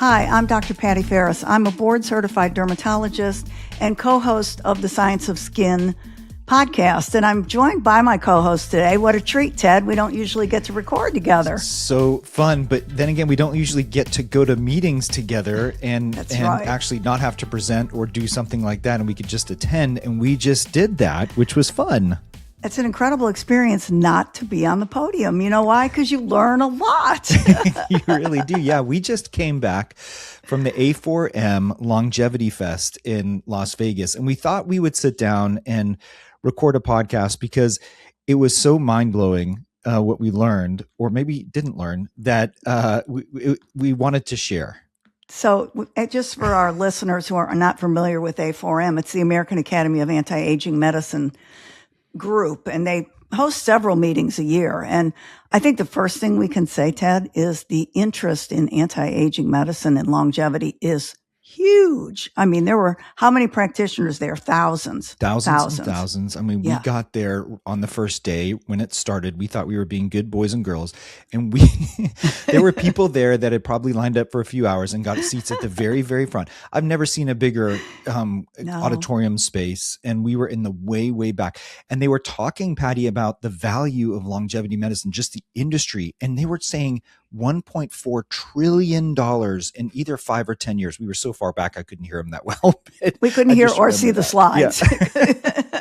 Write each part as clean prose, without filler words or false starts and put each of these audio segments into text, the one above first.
Hi, I'm Dr. Patti Farris. I'm a board-certified dermatologist and co-host of the Science of Skin podcast, and I'm joined by my co-host today. What a treat, Ted. We don't usually get to record together. So fun, but then again, we don't usually get to go to meetings together and right. actually not have to present or do something like that, and we could just attend, and we just did that, which was fun. It's an incredible experience not to be on the podium. You know why? Because you learn a lot. You really do. Yeah, we just came back from the A4M Longevity Fest in Las Vegas, and we thought we would sit down and record a podcast because it was so mind-blowing what we learned, or maybe didn't learn, that we wanted to share. So just for our listeners who are not familiar with A4M, it's the American Academy of Anti-Aging Medicine group, and they host several meetings a year. And I think the first thing we can say, Ted, is the interest in anti-aging medicine and longevity is huge. I mean, there were how many practitioners there? Thousands. I mean, we got there on the first day when it started. We thought we were being good boys and girls. And there were people there that had probably lined up for a few hours and got seats at the very, very front. I've never seen a bigger auditorium space. And we were in the way, way back. And they were talking, Patti, about the value of longevity medicine, just the industry. And they were saying $1.4 trillion in either 5 or 10 years. We were so far back, I couldn't hear them that well. We couldn't hear or see the slides. Yeah.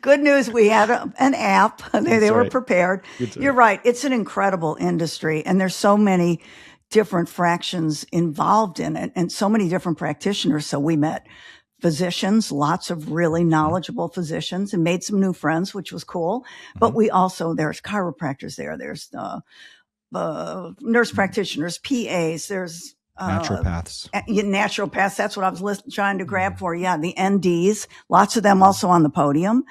Good news, we had an app. They were prepared. You're right. It's an incredible industry, and there's so many different fractions involved in it and so many different practitioners. So we met physicians, lots of really knowledgeable physicians, and made some new friends, which was cool. But we also, there's chiropractors there. There's nurse practitioners, PAs, there's naturopaths. Naturopaths, that's what I was trying to grab for. Yeah, the NDs, lots of them also on the podium.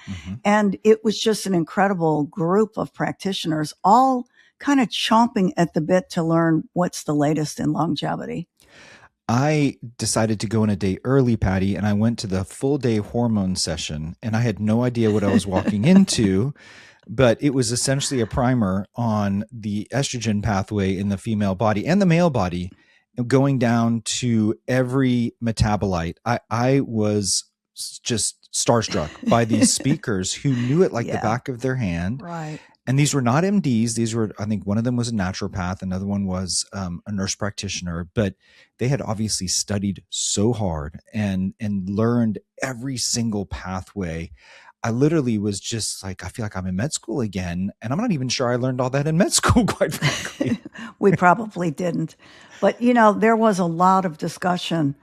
And it was just an incredible group of practitioners, all kind of chomping at the bit to learn what's the latest in longevity. I decided to go in a day early, Patti, and I went to the full day hormone session, and I had no idea what I was walking into. But it was essentially a primer on the estrogen pathway in the female body and the male body, going down to every metabolite. I was just starstruck by these speakers who knew it like the back of their hand. Right. And these were not MDs. These were, I think one of them was a naturopath. Another one was a nurse practitioner, but they had obviously studied so hard and learned every single pathway. I literally was just like, I feel like I'm in med school again. And I'm not even sure I learned all that in med school, quite frankly. We probably didn't. But, there was a lot of discussion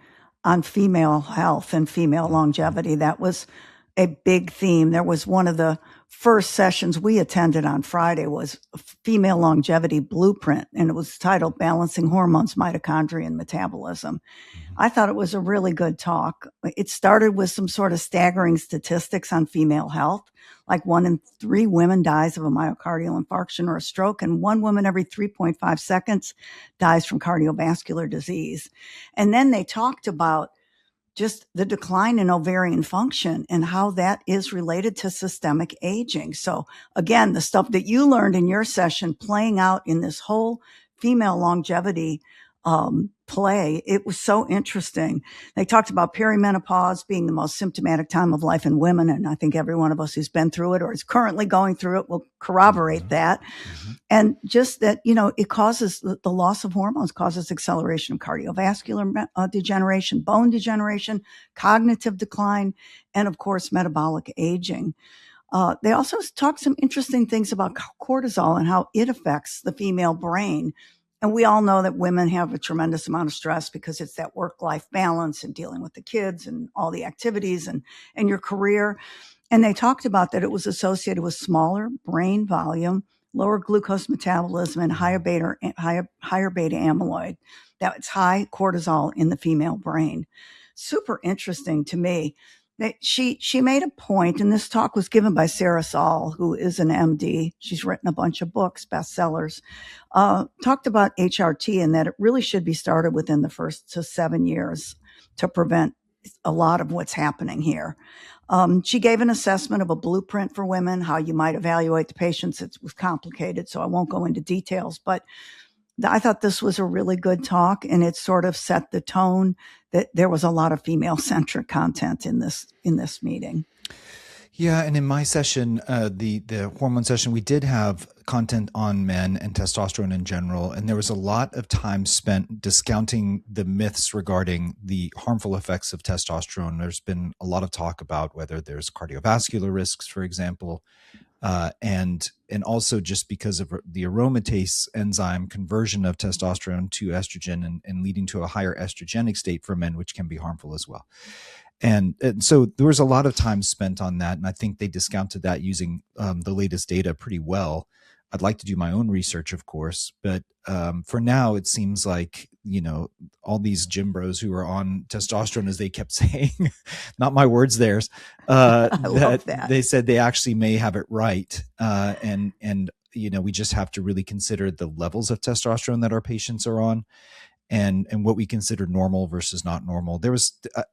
on female health and female longevity. That was a big theme. There was one of the first sessions we attended on Friday was Female Longevity Blueprint, and it was titled Balancing Hormones, Mitochondria, and Metabolism. I thought it was a really good talk. It started with some sort of staggering statistics on female health, like 1 in 3 women dies of a myocardial infarction or a stroke, and 1 woman every 3.5 seconds dies from cardiovascular disease. And then they talked about just the decline in ovarian function and how that is related to systemic aging. So again, the stuff that you learned in your session playing out in this whole female longevity play, it was so interesting. They talked about perimenopause being the most symptomatic time of life in women. And I think every one of us who's been through it or is currently going through it will corroborate that. And just that, it causes the loss of hormones, causes acceleration of cardiovascular degeneration, bone degeneration, cognitive decline, and of course, metabolic aging. They also talked some interesting things about cortisol and how it affects the female brain. And we all know that women have a tremendous amount of stress because it's that work-life balance and dealing with the kids and all the activities and your career. And they talked about that it was associated with smaller brain volume, lower glucose metabolism, and higher beta amyloid. That it's high cortisol in the female brain. Super interesting to me. She made a point, and this talk was given by Sarah Saul, who is an MD. She's written a bunch of books, bestsellers, talked about HRT and that it really should be started within the first to 7 years to prevent a lot of what's happening here. She gave an assessment of a blueprint for women, how you might evaluate the patients. It was complicated, so I won't go into details, but I thought this was a really good talk, and it sort of set the tone that there was a lot of female-centric content in this meeting. Yeah, and in my session, the hormone session, we did have content on men and testosterone in general, and there was a lot of time spent discounting the myths regarding the harmful effects of testosterone. There's been a lot of talk about whether there's cardiovascular risks, for example, and also just because of the aromatase enzyme conversion of testosterone to estrogen and leading to a higher estrogenic state for men, which can be harmful as well. And so there was a lot of time spent on that. And I think they discounted that using the latest data pretty well. I'd like to do my own research, of course, but for now, it seems like, all these gym bros who are on testosterone, as they kept saying, not my words, theirs, that they said they actually may have it right. And we just have to really consider the levels of testosterone that our patients are on. And what we consider normal versus not normal.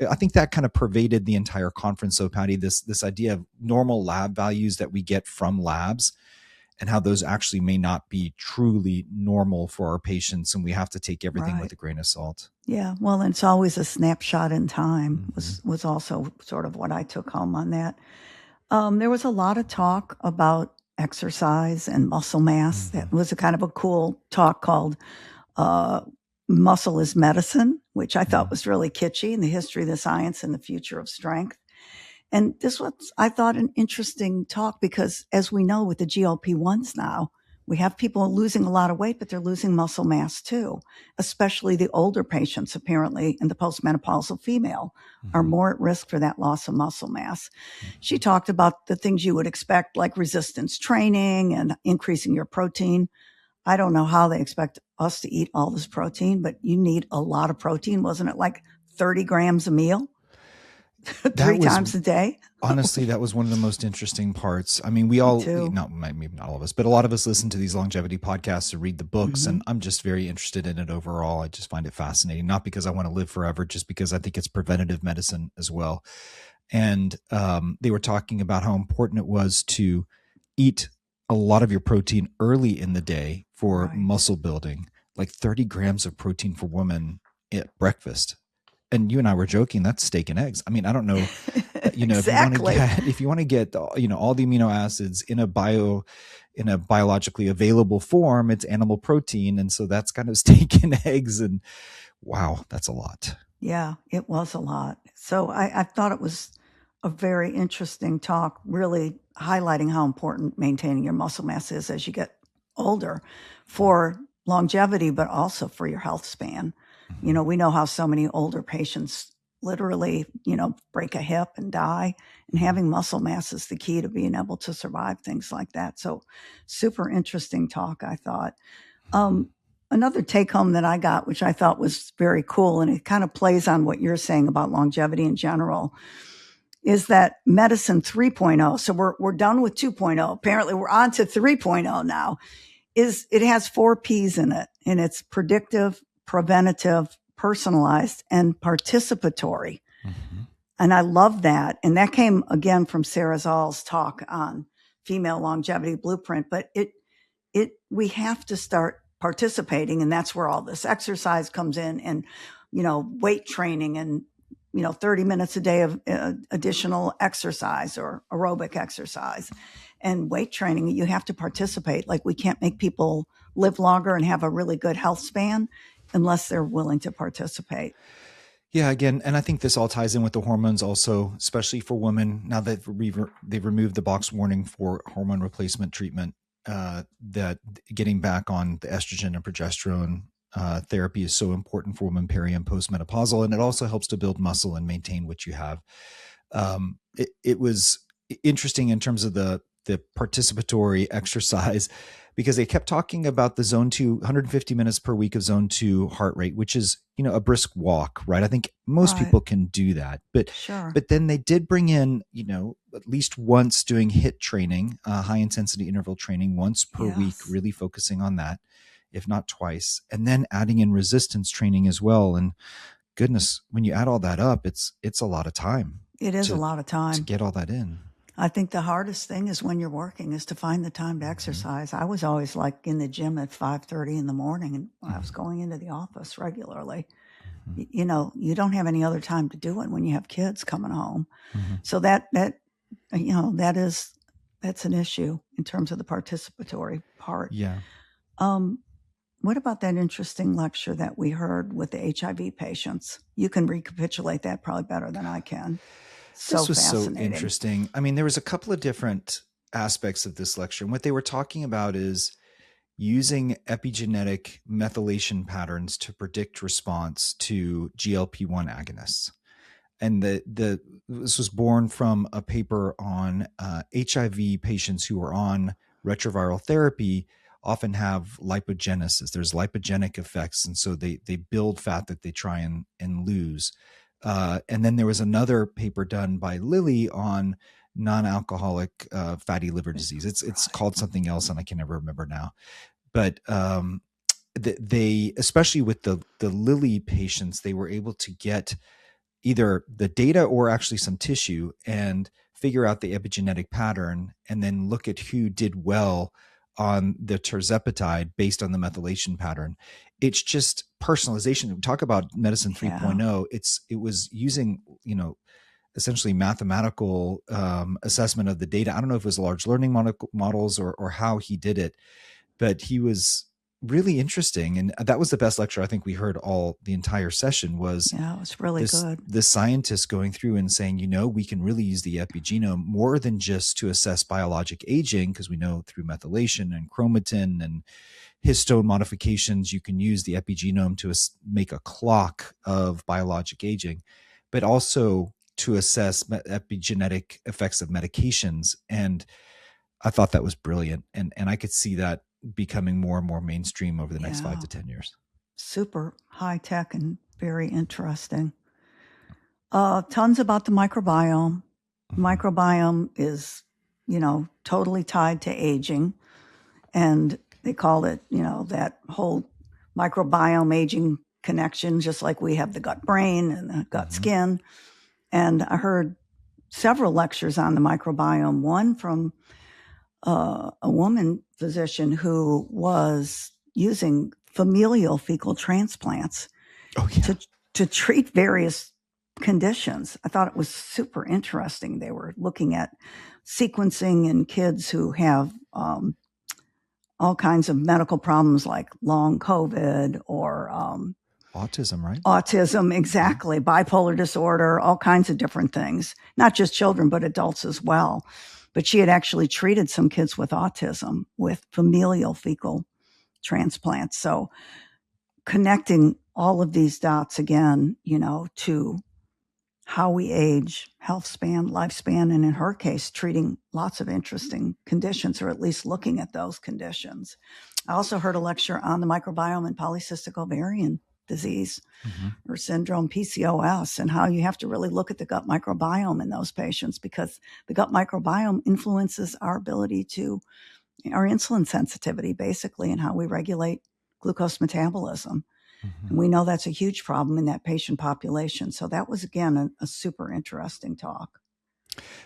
I think that kind of pervaded the entire conference. So Patti, this idea of normal lab values that we get from labs and how those actually may not be truly normal for our patients. And we have to take everything with a grain of salt. Yeah. Well, and it's always a snapshot in time was also sort of what I took home on that. There was a lot of talk about exercise and muscle mass. That was a kind of a cool talk called, Muscle is Medicine, which I thought was really kitschy, in the history of the science and the future of strength. And this was, I thought, an interesting talk because, as we know with the GLP-1s now, we have people losing a lot of weight, but they're losing muscle mass too, especially the older patients, apparently, and the postmenopausal female are more at risk for that loss of muscle mass. She talked about the things you would expect, like resistance training and increasing your protein. I don't know how they expect us to eat all this protein, but you need a lot of protein. Wasn't it like 30 grams a meal? Three times a day? Honestly, that was one of the most interesting parts. I mean, we all, maybe not all of us, but a lot of us listen to these longevity podcasts to read the books. And I'm just very interested in it overall. I just find it fascinating, not because I want to live forever, just because I think it's preventative medicine as well. And they were talking about how important it was to eat a lot of your protein early in the day for muscle building, like 30 grams of protein for women at breakfast. And you and I were joking, that's steak and eggs. I mean, I don't know, Exactly. if you want to get, all the amino acids in a biologically available form, it's animal protein. And so that's kind of steak and eggs. And wow, that's a lot. Yeah, it was a lot. So I thought it was a very interesting talk, really highlighting how important maintaining your muscle mass is as you get older for longevity, but also for your health span. We know how so many older patients literally, break a hip and die, and having muscle mass is the key to being able to survive things like that. So super interesting talk, I thought. Another take home that I got, which I thought was very cool, and it kind of plays on what you're saying about longevity in general, is that medicine 3.0. So we're done with 2.0. Apparently we're on to 3.0 now. It has 4 P's in it, and it's predictive, preventative, personalized, and participatory. And I love that. And that came again from Sarah Zoll's talk on female longevity blueprint, but we have to start participating. And that's where all this exercise comes in, and, weight training, and, 30 minutes a day of additional exercise or aerobic exercise and weight training. You have to participate. Like, we can't make people live longer and have a really good health span unless they're willing to participate. Yeah, again, and I think this all ties in with the hormones also, especially for women. Now that they've removed the box warning for hormone replacement treatment, that getting back on the estrogen and progesterone therapy is so important for women peri and postmenopausal, and it also helps to build muscle and maintain what you have. It was interesting in terms of the participatory exercise, because they kept talking about the zone 2, 150 minutes per week of zone 2 heart rate, which is, a brisk walk, right? I think most people can do that, but then they did bring in, at least once doing HIIT training, high intensity interval training once per week, really focusing on that, if not twice, and then adding in resistance training as well. And goodness, when you add all that up, it's a lot of time. It is a lot of time to get all that in. I think the hardest thing is when you're working is to find the time to exercise. I was always like in the gym at 5:30 in the morning, and I was going into the office regularly. You know, you don't have any other time to do it when you have kids coming home. So that's an issue in terms of the participatory part. Yeah. What about that interesting lecture that we heard with the HIV patients? You can recapitulate that probably better than I can. This was so interesting. I mean, there was a couple of different aspects of this lecture. And what they were talking about is using epigenetic methylation patterns to predict response to GLP-1 agonists. And this was born from a paper on HIV patients who are on retroviral therapy often have lipogenesis. There's lipogenic effects. And so they build fat that they try and lose. And then there was another paper done by Lilly on non-alcoholic fatty liver disease. It's called something else, and I can never remember now. But they, especially with the Lilly patients, they were able to get either the data or actually some tissue and figure out the epigenetic pattern, and then look at who did well on the tirzepatide based on the methylation pattern. It's just personalization. We talk about medicine 3.0. It was using, essentially mathematical assessment of the data. I don't know if it was large learning models or how he did it, but he was really interesting. And that was the best lecture I think we heard the entire session was. Yeah, it was really good. The scientists going through and saying, we can really use the epigenome more than just to assess biologic aging, because we know through methylation and chromatin and histone modifications, you can use the epigenome to make a clock of biologic aging, but also to assess epigenetic effects of medications. And I thought that was brilliant. And I could see that becoming more and more mainstream over the next 5 to 10 years. Super high tech and very interesting. Tons about the microbiome. Microbiome is, totally tied to aging. And they call it, that whole microbiome aging connection, just like we have the gut brain and the gut skin. And I heard several lectures on the microbiome, one from a woman physician who was using familial fecal transplants to treat various conditions. I thought it was super interesting. They were looking at sequencing in kids who have all kinds of medical problems like long COVID or autism, right? Autism, exactly. Bipolar disorder, all kinds of different things, not just children, but adults as well. But she had actually treated some kids with autism with familial fecal transplants. So connecting all of these dots again, to how we age, health span, lifespan, and in her case, treating lots of interesting conditions, or at least looking at those conditions. I also heard a lecture on the microbiome and polycystic ovarian disease or syndrome, PCOS, and how you have to really look at the gut microbiome in those patients, because the gut microbiome influences our ability to, our insulin sensitivity, basically, and how we regulate glucose metabolism. And we know that's a huge problem in that patient population. So that was, again, a super interesting talk.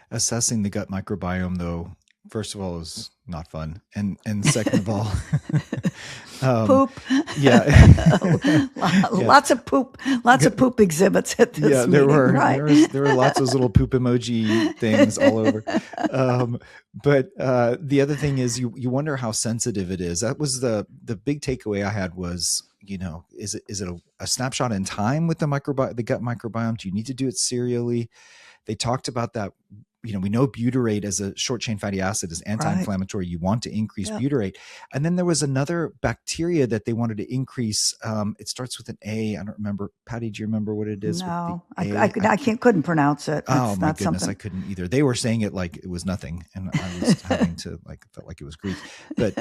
Assessing the gut microbiome, though, first of all, is not fun. And second of all, poop. Yeah. Lots of poop exhibits at this meeting. There were, right? there were lots of those little poop emoji things all over. But the other thing is you wonder how sensitive it is. That was the big takeaway I had was, is it a snapshot in time with the gut microbiome? Do you need to do it serially? They talked about that. We know butyrate as a short chain fatty acid is anti-inflammatory. Right. You want to increase butyrate. And then there was another bacteria that they wanted to increase. It starts with an A. I don't remember. Patty, do you remember what it is? No, I couldn't pronounce it. Oh my goodness, I couldn't either. They were saying it like it was nothing. And I was having to felt like it was Greek. But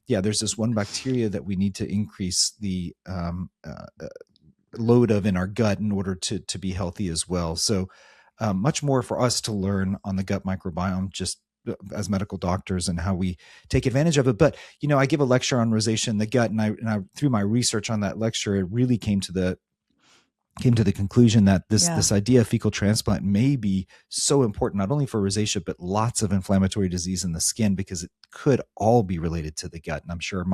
there's this one bacteria that we need to increase the load of in our gut in order to be healthy as well. So much more for us to learn on the gut microbiome, just as medical doctors, and how we take advantage of it. But, I give a lecture on rosacea in the gut, and I through my research on that lecture, it really came to came to the conclusion that this idea of fecal transplant may be so important, not only for rosacea, but lots of inflammatory disease in the skin, because it could all be related to the gut. And I'm sure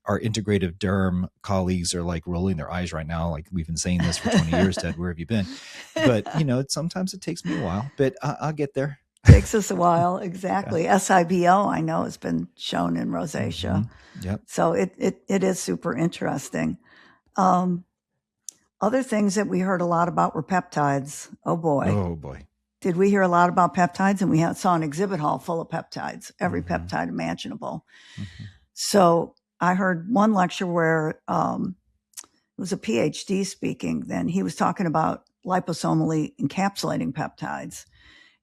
our integrative derm colleagues are like rolling their eyes right now. Like, we've been saying this for 20 years, Ted, where have you been? But sometimes it takes me a while, but I'll get there. Takes us a while. Exactly. Yeah. SIBO, I know, has been shown in rosacea. Mm-hmm. Yep. So it is super interesting. Other things that we heard a lot about were peptides. Oh boy. Did we hear a lot about peptides? And we saw an exhibit hall full of peptides, every peptide imaginable. Mm-hmm. So I heard one lecture where it was a PhD speaking. Then he was talking about liposomally encapsulating peptides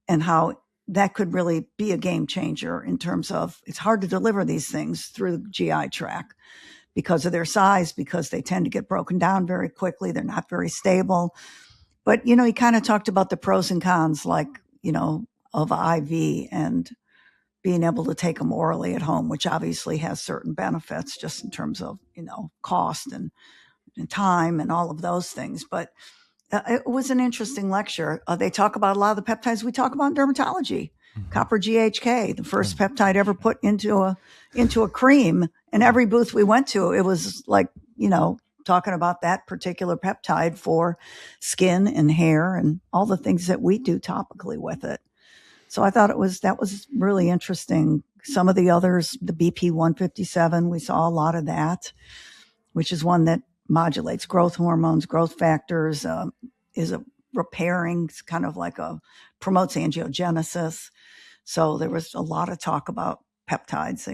and how that could really be a game changer in terms of, it's hard to deliver these things through the GI tract because of their size, because they tend to get broken down very quickly. They're not very stable. But, he kind of talked about the pros and cons, like, of IV and being able to take them orally at home, which obviously has certain benefits just in terms of, cost and time and all of those things. But it was an interesting lecture. They talk about a lot of the peptides we talk about in dermatology. Mm-hmm. Copper GHK, the first peptide ever put into a cream. And every booth we went to, it was like, talking about that particular peptide for skin and hair and all the things that we do topically with it. So I thought that was really interesting. Some of the others, the BP 157, we saw a lot of that, which is one that modulates growth hormones, growth factors, is a repairing, kind of like promotes angiogenesis. So there was a lot of talk about peptides.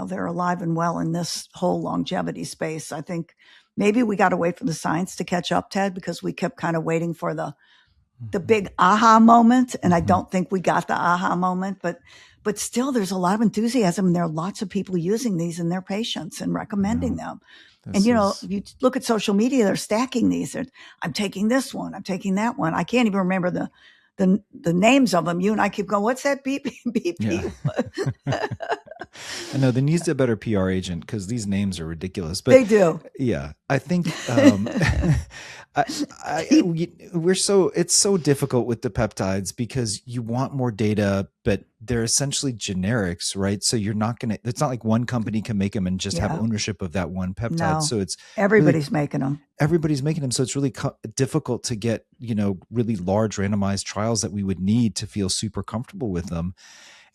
They're alive and well in this whole longevity space. I think maybe we got to wait for the science to catch up, Ted, because we kept kind of waiting for the big aha moment. And I don't think we got the aha moment, but still there's a lot of enthusiasm, and there are lots of people using these in their patients and recommending them. And, if you look at social media, they're stacking these. I'm taking this one. I'm taking that one. I can't even remember the names of them. You and I keep going, what's that BP? Yeah. I know there needs to be a better PR agent, because these names are ridiculous. But they do. Yeah. I think it's so difficult with the peptides, because you want more data, but they're essentially generics, right? So you're not going to, it's not like one company can make them and just have ownership of that one peptide. No, so it's everybody's making them. Everybody's making them. So it's really difficult to get, really large randomized trials that we would need to feel super comfortable with them.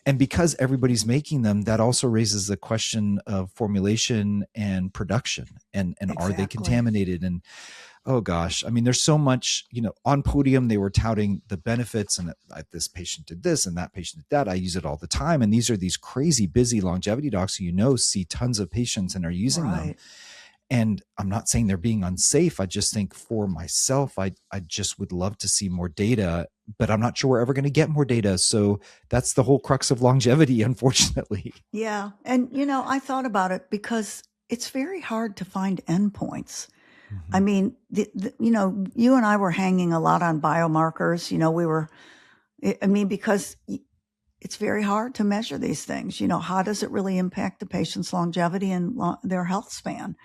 And because everybody's making them, that also raises the question of formulation and production, and exactly. Are they contaminated? And oh gosh, I mean, there's so much, on podium, they were touting the benefits, and this patient did this and that patient did that. I use it all the time. And these are these crazy busy longevity docs who, see tons of patients and are using them. And I'm not saying they're being unsafe. I just think for myself, I just would love to see more data, but I'm not sure we're ever going to get more data. So that's the whole crux of longevity, unfortunately. Yeah. And, I thought about it because it's very hard to find endpoints. Mm-hmm. I mean, you and I were hanging a lot on biomarkers. Because it's very hard to measure these things. How does it really impact the patient's longevity and their health span?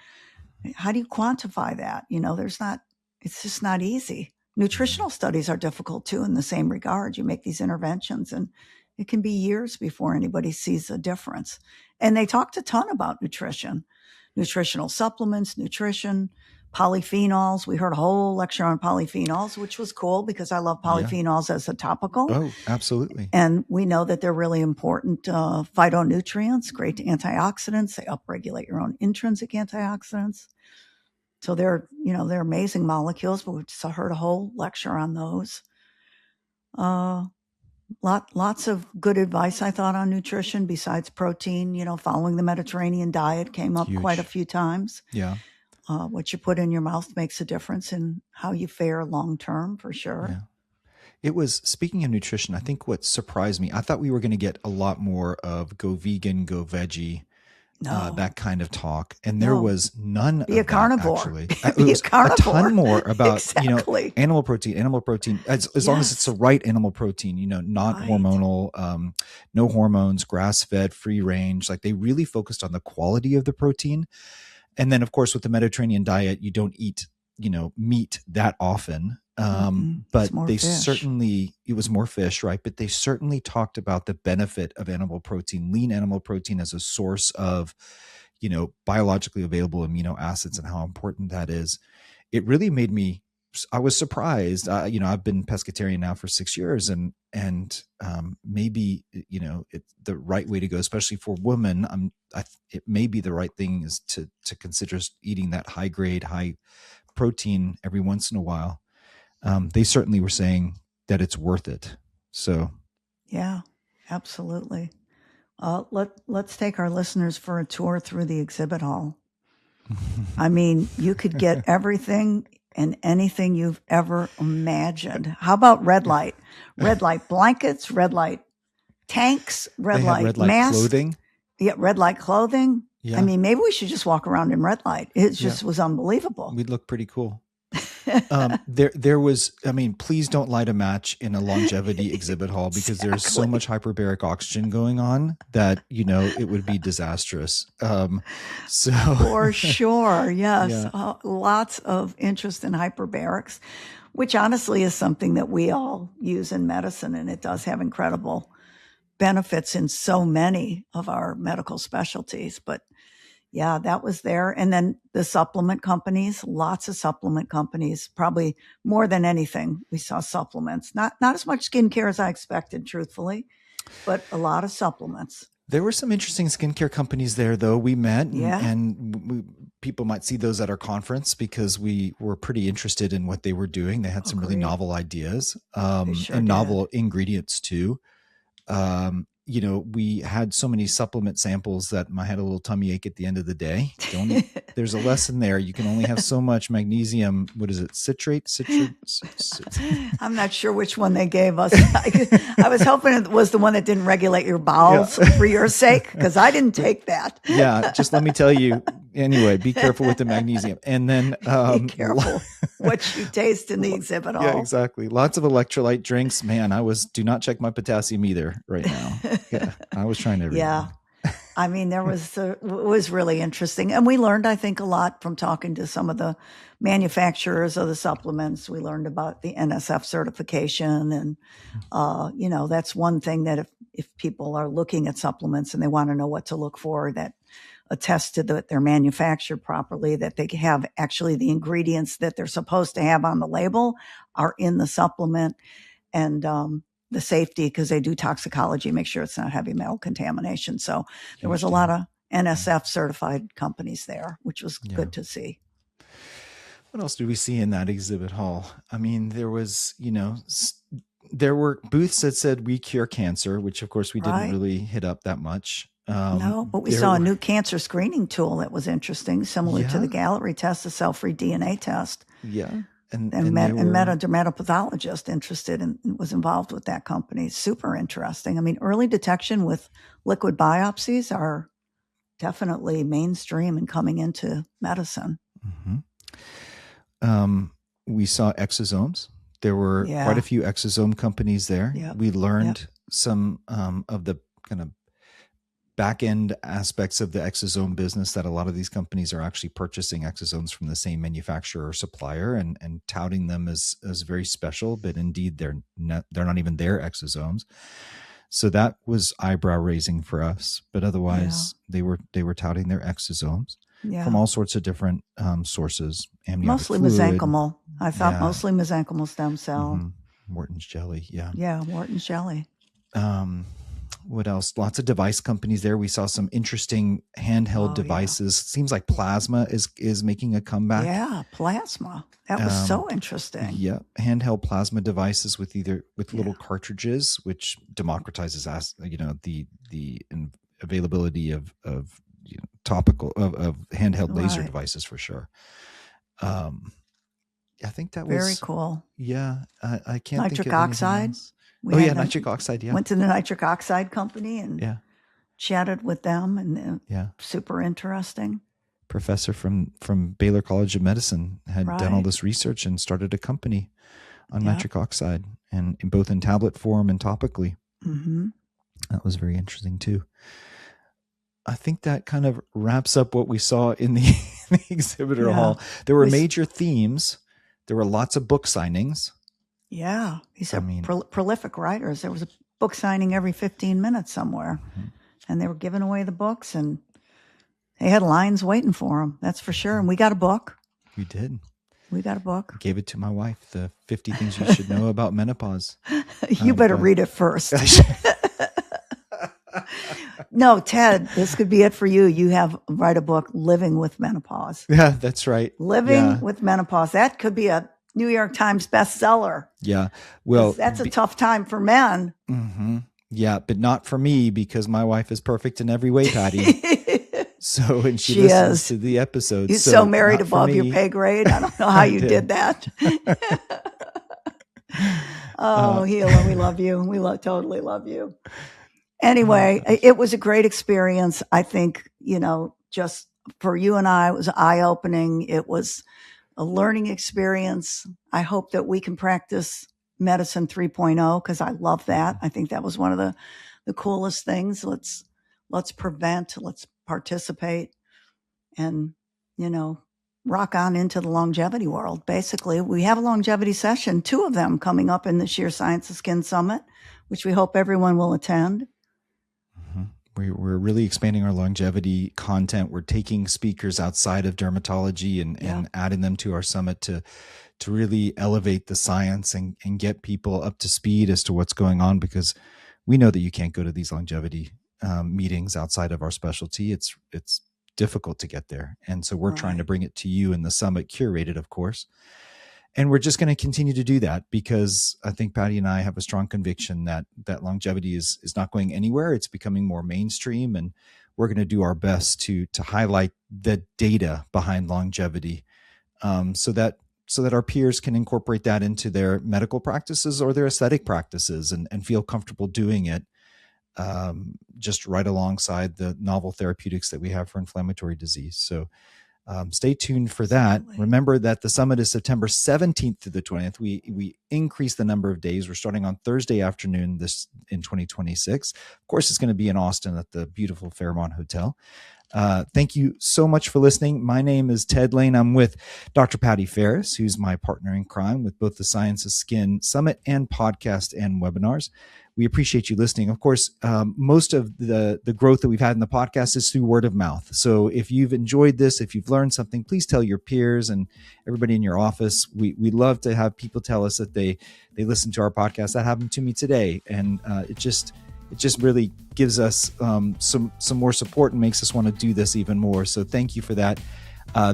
How do you quantify that? It's just not easy. Nutritional studies are difficult too in the same regard. You make these interventions and it can be years before anybody sees a difference. And they talked a ton about nutrition, nutritional supplements, nutrition, polyphenols. We heard a whole lecture on polyphenols, which was cool because I love polyphenols as a topical. Oh, absolutely. And we know that they're really important phytonutrients, great antioxidants. They upregulate your own intrinsic antioxidants. So they're amazing molecules, but we just heard a whole lecture on those. Lots of good advice, I thought, on nutrition besides protein. Following the Mediterranean diet came up quite a few times. Yeah. What you put in your mouth makes a difference in how you fare long term, for sure. Yeah. It was, speaking of nutrition, I think what surprised me, I thought we were going to get a lot more of go vegan, go veggie, that kind of talk. And there was none of that, carnivore. Actually. Be a carnivore. A ton more about, exactly. Animal protein, as long as it's the right animal protein, not hormonal, no hormones, grass-fed, free range. Like, they really focused on the quality of the protein. And then, of course, with the Mediterranean diet, you don't eat meat that often. It's But more they fish. it was more fish, right? But they certainly talked about the benefit of animal protein, lean animal protein, as a source of, biologically available amino acids, and how important that is. It really made me, I was surprised. I've been pescatarian now for 6 years, and maybe, it's the right way to go, especially for women. It may be the right thing is to consider eating that high grade, high protein every once in a while. They certainly were saying that it's worth it. So, yeah, absolutely. Let's take our listeners for a tour through the exhibit hall. I mean, you could get everything and anything you've ever imagined. How about red light? Red light blankets, red light tanks, red they had light red light masks. clothing. Yeah, red light clothing. Yeah. I mean, maybe we should just walk around in red light. It just was unbelievable. We'd look pretty cool. There was, please don't light a match in a longevity exhibit hall, because there's so much hyperbaric oxygen going on that, it would be disastrous. So for sure. Yes. Yeah. Lots of interest in hyperbarics, which honestly is something that we all use in medicine. And it does have incredible benefits in so many of our medical specialties. But yeah, that was there. And then the supplement companies, lots of supplement companies, probably more than anything. We saw supplements, not as much skincare as I expected, truthfully, but a lot of supplements. There were some interesting skincare companies there, though. We met, and people might see those at our conference, because we were pretty interested in what they were doing. They had some really novel ideas, and novel ingredients too. We had so many supplement samples that I had a little tummy ache at the end of the day. There's a lesson there. You can only have so much magnesium. What is it? Citrate? I'm not sure which one they gave us. I was hoping it was the one that didn't regulate your bowels for your sake, because I didn't take that. Yeah. Just let me tell you. Anyway, be careful with the magnesium. And then be careful what you taste in the exhibit hall. Yeah, exactly. Lots of electrolyte drinks. Man, do not check my potassium either right now. Yeah, I was trying to read. Yeah. I mean, it was really interesting. And we learned, I think, a lot from talking to some of the manufacturers of the supplements. We learned about the NSF certification. And, that's one thing that if people are looking at supplements and they want to know what to look for, that attest to that they're manufactured properly, that they have actually the ingredients that they're supposed to have on the label are in the supplement, and the safety, because they do toxicology, make sure it's not heavy metal contamination. So there was a lot of NSF certified companies there, which was good to see. What else did we see in that exhibit hall? I mean, there was, there were booths that said "We cure cancer," which of course we didn't really hit up that much. No, but we saw a new cancer screening tool that was interesting, similar to the Gallery test, the cell-free DNA test. Yeah. And met a dermatopathologist interested and was involved with that company. Super interesting. I mean, early detection with liquid biopsies are definitely mainstream and coming into medicine. Mm-hmm. We saw exosomes. There were quite a few exosome companies there. Yep. We learned some of the kind of back-end aspects of the exosome business, that a lot of these companies are actually purchasing exosomes from the same manufacturer or supplier and touting them as very special, but indeed they're not even their exosomes. So that was eyebrow raising for us, but otherwise they were touting their exosomes from all sorts of different sources. Mostly mesenchymal. I thought mostly mesenchymal stem cell. Mm-hmm. Wharton's jelly. Yeah. Yeah. Wharton's jelly. What else? Lots of device companies there. We saw some interesting handheld devices. Seems like plasma is making a comeback. Yeah, plasma. That was so interesting. Yeah, handheld plasma devices with little cartridges, which democratizes the availability of topical of handheld laser devices for sure. I think that was very cool. Yeah, I can't nitric think of oxide. Nitric oxide. Yeah, went to the nitric oxide company and chatted with them, and super interesting. Professor from Baylor College of Medicine had done all this research and started a company on nitric oxide, and both in tablet form and topically. Mm-hmm. That was very interesting too. I think that kind of wraps up what we saw in the the exhibitor hall. There were major themes. There were lots of book signings. Yeah. These are prolific writers. There was a book signing every 15 minutes somewhere. Mm-hmm. And they were giving away the books, and they had lines waiting for them. That's for sure. And we got a book. We did. We got a book. I gave it to my wife, the 50 Things You Should Know About Menopause. You better read it first. No, Ted, this could be it for you. You write a book, Living with Menopause. Yeah, that's right. Living with Menopause. That could be a New York Times bestseller. Yeah. Well, that's a tough time for men. Mm-hmm. Yeah, but not for me, because my wife is perfect in every way, Patti. So, and she listens to the episodes. You're so married above your pay grade. I don't know how you did that. Gila, we love you. We totally love you. Anyway, it was a great experience. I think, just for you and I, it was eye-opening. It was a learning experience. I hope that we can practice medicine 3.0, because I love that. I think that was one of the coolest things. Let's prevent, let's participate, and, rock on into the longevity world. Basically, we have a longevity session, 2 of them coming up in this year's Science of Skin Summit, which we hope everyone will attend. We're really expanding our longevity content. We're taking speakers outside of dermatology and adding them to our summit to really elevate the science and get people up to speed as to what's going on, because we know that you can't go to these longevity meetings outside of our specialty. It's difficult to get there. And so we're trying to bring it to you in the summit, curated, of course. And we're just going to continue to do that, because I think Patti and I have a strong conviction that longevity is not going anywhere. It's becoming more mainstream, and we're going to do our best to highlight the data behind longevity, so that our peers can incorporate that into their medical practices or their aesthetic practices and feel comfortable doing it, just right alongside the novel therapeutics that we have for inflammatory disease. So stay tuned for that. Absolutely. Remember that the summit is September 17th to the 20th. We increased the number of days. We're starting on Thursday afternoon in 2026. Of course, it's going to be in Austin at the beautiful Fairmont Hotel. Thank you so much for listening. My name is Ted Lain. I'm with Dr. Patti Farris, who's my partner in crime with both the Science of Skin Summit and podcast and webinars. We appreciate you listening. Of course, most of the growth that we've had in the podcast is through word of mouth. So if you've enjoyed this, if you've learned something, please tell your peers and everybody in your office. We love to have people tell us that they listen to our podcast. That happened to me today. And it just really gives us some more support and makes us want to do this even more. So thank you for that.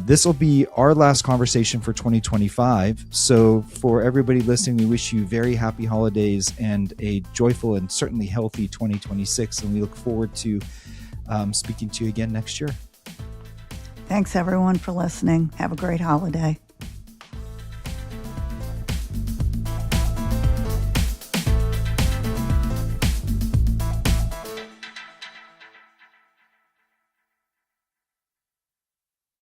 This will be our last conversation for 2025. So for everybody listening, we wish you very happy holidays and a joyful and certainly healthy 2026. And we look forward to speaking to you again next year. Thanks, everyone, for listening. Have a great holiday.